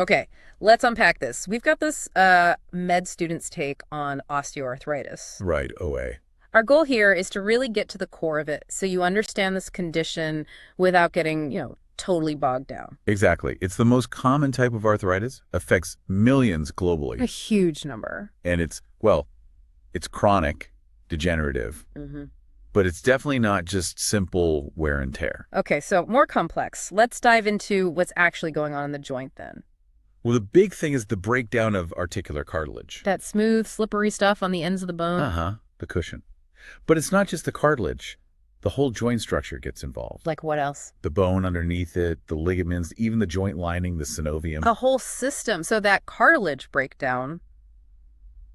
Okay, let's unpack this. We've got this med student's take on osteoarthritis. Right, OA. Our goal here is to really get to the core of it so you understand this condition without getting, totally bogged down. Exactly. It's the most common type of arthritis, affects millions A globally. huge number. And it's chronic, degenerative, but it's definitely not just simple wear and tear. Okay, so more complex. Let's dive into what's actually going on in the joint then. Well, the big thing is the breakdown of articular cartilage. That smooth, slippery stuff on the ends of the bone. Uh-huh, the cushion. But it's not just the cartilage. The whole joint structure gets involved. Like what else? The bone underneath it, the ligaments, even the joint lining, the synovium. The whole system. So that cartilage breakdown,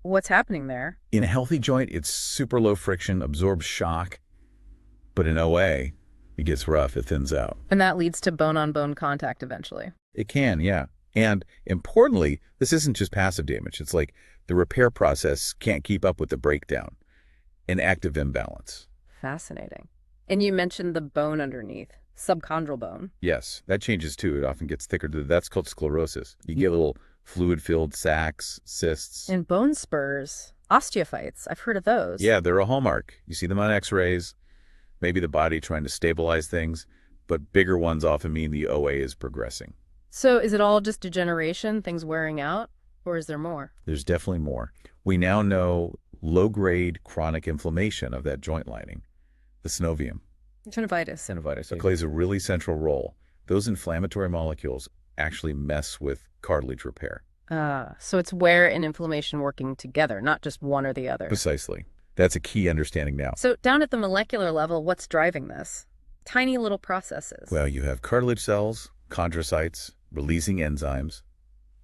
what's happening there? In a healthy joint, it's super low friction, absorbs shock. But in OA, it gets rough, it thins out. And that leads to bone-on-bone contact eventually. It can, yeah. And importantly, this isn't just passive damage. It's like the repair process can't keep up with the breakdown. An active imbalance. Fascinating. And you mentioned the bone underneath, subchondral bone. Yes, that changes too. It often gets thicker. That's called sclerosis. You get little fluid-filled sacs, cysts. And bone spurs, osteophytes. I've heard of those. Yeah, they're a hallmark. You see them on x-rays, maybe the body trying to stabilize things, but bigger ones often mean the OA is progressing. So is it all just degeneration, things wearing out, or is there more? There's definitely more. We now know low-grade chronic inflammation of that joint lining, the synovium. Synovitis. It plays a really central role. Those inflammatory molecules actually mess with cartilage repair. So it's wear and inflammation working together, not just one or the other. Precisely. That's a key understanding now. So down at the molecular level, what's driving this? Tiny little processes. Well, you have cartilage cells, chondrocytes, releasing enzymes.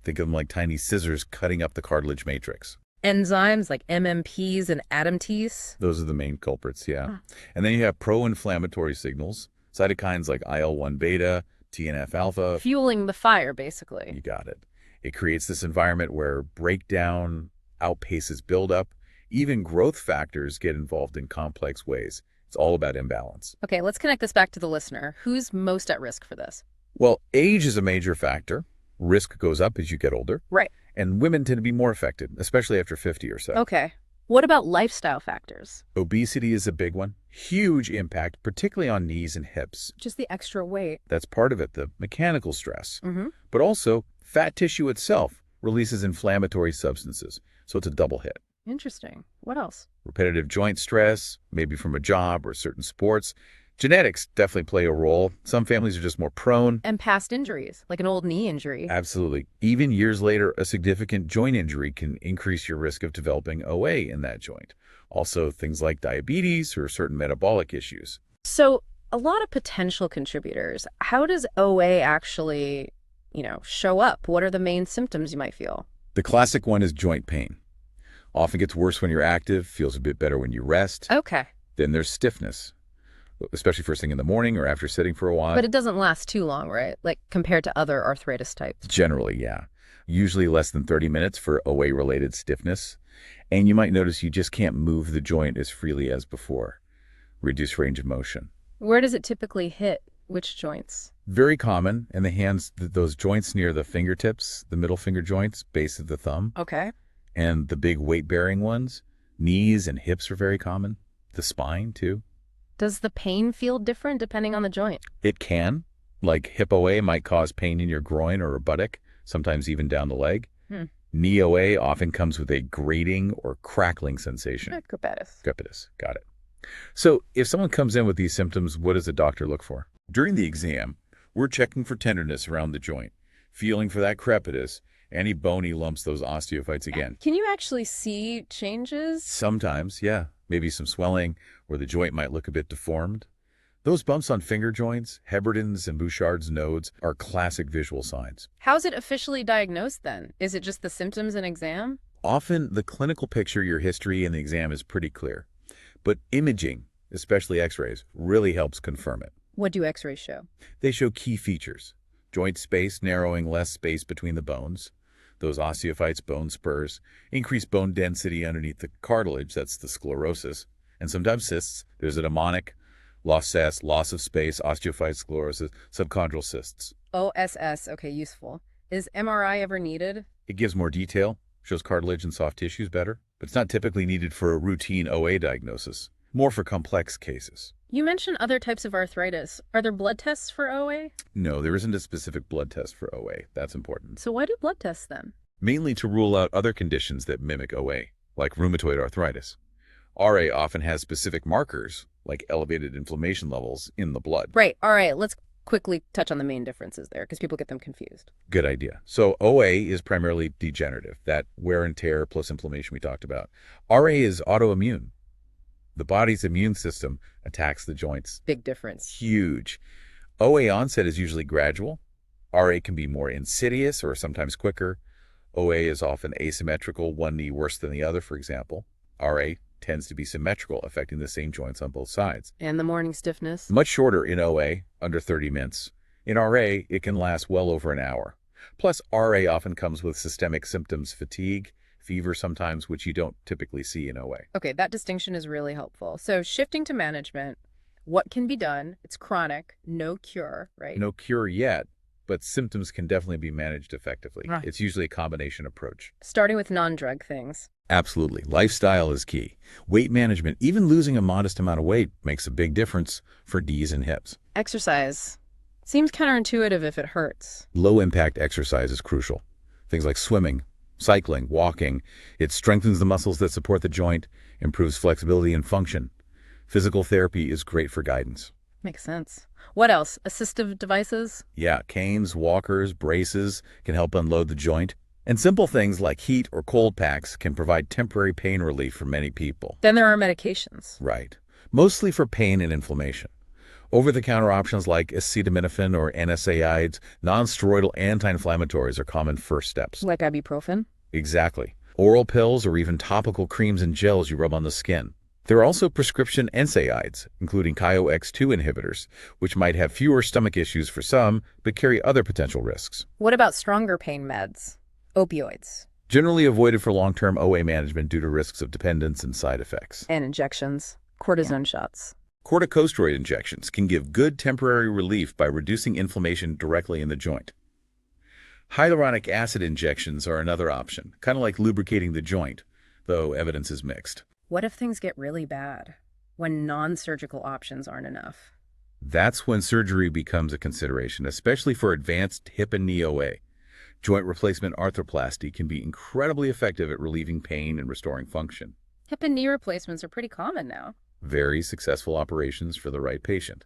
Think of them like tiny scissors cutting up the cartilage matrix. Enzymes like MMPs and ADAMTs. Those are the main culprits, yeah. And then you have pro-inflammatory signals, cytokines like IL-1 beta, TNF-alpha. Fueling the fire, basically. You got it. It creates this environment where breakdown outpaces buildup. Even growth factors get involved in complex ways. It's all about imbalance. Okay, let's connect this back to the listener. Who's most at risk for this? Well, age is a major factor. Risk goes up as you get older. Right. And women tend to be more affected, especially after 50 or so. Okay. What about lifestyle factors? Obesity is a big one. Huge impact, particularly on knees and hips. Just the extra weight. That's part of it, the mechanical stress. But also, fat tissue itself releases inflammatory substances. So it's a double hit. Interesting. What else? Repetitive joint stress, maybe from a job or certain sports. Genetics definitely play a role. Some families are just more prone. And past injuries, like an old knee injury. Absolutely. Even years later, a significant joint injury can increase your risk of developing OA in that joint. Also, things like diabetes or certain metabolic issues. So a lot of potential contributors. How does OA actually, show up? What are the main symptoms you might feel? The classic one is joint pain. Often gets worse when you're active, feels a bit better when you rest. Okay. Then there's stiffness, especially first thing in the morning or after sitting for a while. But it doesn't last too long, right? Like compared to other arthritis types. Generally, yeah. Usually less than 30 minutes for OA-related stiffness. And you might notice you just can't move the joint as freely as before. Reduced range of motion. Where does it typically hit? Which joints? Very common in the hands, those joints near the fingertips, the middle finger joints, base of the thumb. Okay. And the big weight-bearing ones. Knees and hips are very common. The spine, too. Does the pain feel different depending on the joint? It can. Like hip OA might cause pain in your groin or a buttock, sometimes even down the leg. Knee OA often comes with a grating or crackling sensation. Crepitus. Crepitus, got it. So if someone comes in with these symptoms, what does a doctor look for? During the exam, we're checking for tenderness around the joint, feeling for that crepitus, any bony lumps, those osteophytes again. Can you actually see changes? Sometimes, yeah. Maybe some swelling, or the joint might look a bit deformed. Those bumps on finger joints, Heberden's and Bouchard's nodes, are classic visual signs. How's it officially diagnosed then? Is it just the symptoms in exam? Often, the clinical picture, your history, and the exam is pretty clear. But imaging, especially x-rays, really helps confirm it. What do x-rays show? They show key features. Joint space, narrowing less space between the bones. Those osteophytes, bone spurs, increased bone density underneath the cartilage, that's the sclerosis, and sometimes cysts. There's a mnemonic, loss of space, osteophyte sclerosis, subchondral cysts. OSS, okay, useful. Is MRI ever needed? It gives more detail, shows cartilage and soft tissues better, but it's not typically needed for a routine OA diagnosis, more for complex cases. You mentioned other types of arthritis. Are there blood tests for OA? No, there isn't a specific blood test for OA. That's important. So why do blood tests then? Mainly to rule out other conditions that mimic OA, like rheumatoid arthritis. RA often has specific markers, like elevated inflammation levels in the blood. Right. All right. Let's quickly touch on the main differences there because people get them confused. Good idea. So OA is primarily degenerative, that wear and tear plus inflammation we talked about. RA is autoimmune. The body's immune system attacks the joints. Big difference. Huge. OA onset is usually gradual. RA can be more insidious or sometimes quicker. OA is often asymmetrical, one knee worse than the other, for example. RA tends to be symmetrical, affecting the same joints on both sides. And the morning stiffness? Much shorter in OA, under 30 minutes. In RA, it can last well over an hour. Plus, RA often comes with systemic symptoms, fatigue, fever sometimes, which you don't typically see in OA. Okay, that distinction is really helpful. So shifting to management, what can be done? It's chronic, no cure, right? No cure yet, but symptoms can definitely be managed effectively. Right. It's usually a combination approach. Starting with non-drug things. Absolutely. Lifestyle is key. Weight management, even losing a modest amount of weight, makes a big difference for knees and hips. Exercise. Seems counterintuitive if it hurts. Low-impact exercise is crucial. Things like swimming, cycling, walking. It strengthens the muscles that support the joint, improves flexibility and function. Physical therapy is great for guidance. Makes sense. What else? Assistive devices? Yeah, canes, walkers, braces can help unload the joint. And simple things like heat or cold packs can provide temporary pain relief for many people. Then there are medications. Right. Mostly for pain and inflammation. Over-the-counter options like acetaminophen or NSAIDs, non-steroidal anti-inflammatories are common first steps. Like ibuprofen? Exactly. Oral pills or even topical creams and gels you rub on the skin. There are also prescription NSAIDs, including KIO-X2 inhibitors, which might have fewer stomach issues for some, but carry other potential risks. What about stronger pain meds? Opioids? Generally avoided for long-term OA management due to risks of dependence and side effects. And injections? Cortisone shots? Corticosteroid injections can give good temporary relief by reducing inflammation directly in the joint. Hyaluronic acid injections are another option, kind of like lubricating the joint, though evidence is mixed. What if things get really bad? When non-surgical options aren't enough? That's when surgery becomes a consideration, especially for advanced hip and knee OA. Joint replacement arthroplasty can be incredibly effective at relieving pain and restoring function. Hip and knee replacements are pretty common now. Very successful operations for the right patient.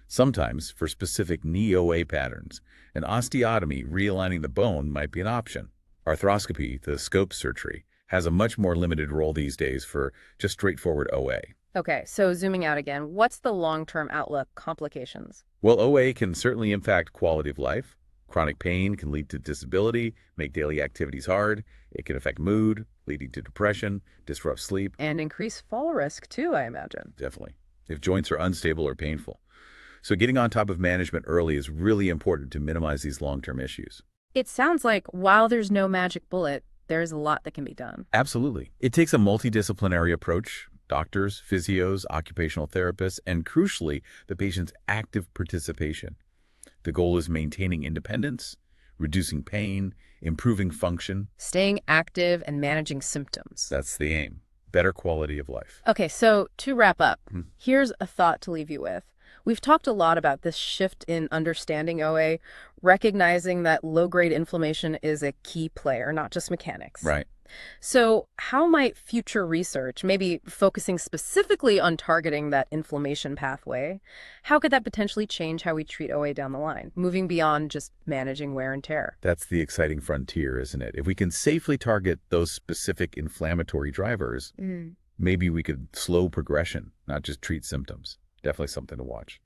Sometimes, for specific knee OA patterns, an osteotomy realigning the bone might be an option. Arthroscopy, the scope surgery, has a much more limited role these days for just straightforward OA. Okay, so zooming out again, what's the long-term outlook, complications? Well, OA can certainly impact quality of life. Chronic pain can lead to disability, make daily activities hard. It can affect mood, leading to depression, disrupt sleep. And increase fall risk too, I imagine. Definitely, if joints are unstable or painful. So getting on top of management early is really important to minimize these long-term issues. It sounds like while there's no magic bullet, there's a lot that can be done. Absolutely. It takes a multidisciplinary approach. Doctors, physios, occupational therapists, and crucially, the patient's active participation. The goal is maintaining independence, reducing pain, improving function. Staying active and managing symptoms. That's the aim. Better quality of life. Okay, so to wrap up, here's a thought to leave you with. We've talked a lot about this shift in understanding OA, recognizing that low-grade inflammation is a key player, not just mechanics. Right. So how might future research, maybe focusing specifically on targeting that inflammation pathway, how could that potentially change how we treat OA down the line, moving beyond just managing wear and tear? That's the exciting frontier, isn't it? If we can safely target those specific inflammatory drivers, maybe we could slow progression, not just treat symptoms. Definitely something to watch.